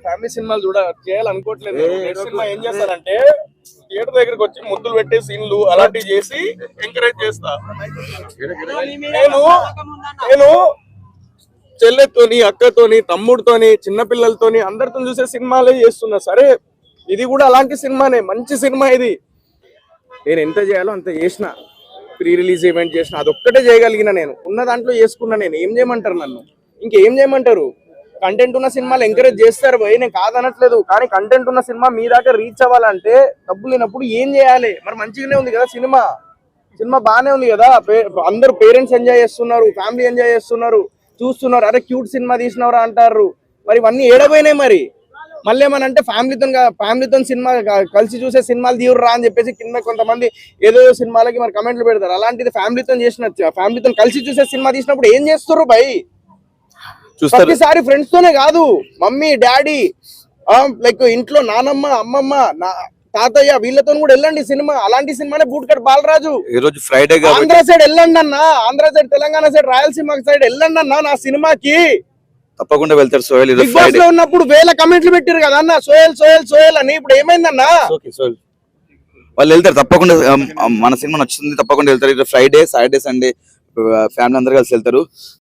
Family సినిమాలు చేయాలనుకోవట్లేదు. Cinema ఏం చేస్తారంటే థియేటర్ దగ్గరికి వచ్చి ముద్దులు పెట్టే సీన్లు అలాంటివి చేసి ఎంకరేజ్ చేస్తా. నేను చెల్లెతోని, అక్కతోని, తమ్ముడితోని, చిన్నపిల్లలతోని అందరితో చూసే సినిమాలే చేస్తున్నా. సరే ఇది కూడా అలాంటి సినిమానే, మంచి సినిమా ఇది. నేను ఎంత చేయాలో అంత చేసిన, ప్రీ రిలీజ్ ఈవెంట్ చేసిన, అదొక్కటే చేయగలిగిన. నేను ఉన్న దాంట్లో చేసుకున్నా. నేను ఏం చేయమంటారు నన్ను? ఇంకేం చేయమంటారు? కంటెంట్ ఉన్న సినిమాలు ఎంకరేజ్ చేస్తారు పోయి, నేను కాదనట్లేదు. కానీ కంటెంట్ ఉన్న సినిమా మీ దాకా రీచ్ అవ్వాలంటే డబ్బులు లేనప్పుడు ఏం చేయాలి? మరి మంచిగానే ఉంది కదా సినిమా బాగానే ఉంది కదా. అందరు పేరెంట్స్ ఎంజాయ్ చేస్తున్నారు, ఫ్యామిలీ ఎంజాయ్ చేస్తున్నారు, చూస్తున్నారు. అరే క్యూట్ సినిమా తీసినవరా అంటారు. మరి ఇవన్నీ ఏడపోయినాయి. మరి మళ్ళీ ఏమనంటే ఫ్యామిలీతో సినిమా కలిసి చూసే సినిమాలు తీయరా అని చెప్పేసి కింద కొంతమంది ఏదో సినిమాలకి మరి కమెంట్లు పెడతారు. అలాంటిది ఫ్యామిలీతో కలిసి చూసే సినిమా తీసినప్పుడు ఏం చేస్తారు బై? ప్రతిసారి ఫ్రెండ్స్ తోనే కాదు, మమ్మీ డాడీ లైక్ ఇంట్లో నానమ్మ, అమ్మమ్మ, తాతయ్య వీళ్ళతో కూడా వెళ్ళండి సినిమా. అలాంటి సినిమానే బూట్ కట్ బాలరాజు. ఈ రోజు ఫ్రైడే, ఆంధ్ర సైడ్ వెళ్ళండి అన్న, Andhra side, Telangana side, Rayalaseema side వెళ్ళండి అన్న నా సినిమాకి. తప్పకుండా వెళ్తారు సోహెల్. బిగ్ బాస్ లో ఉన్నప్పుడు వేల కమెంట్లు పెట్టారు కదా అన్న, సోహెల్ అని. ఇప్పుడు ఏమైందన్నా? వాళ్ళు వెళ్తారు తప్పకుండా. మన సినిమా నచ్చుతుంది, తప్పకుండా వెళ్తారు. ఫ్రైడే, సాటర్డే, సండే ఫ్యామిలీ అందరు కలిసి వెళ్తారు.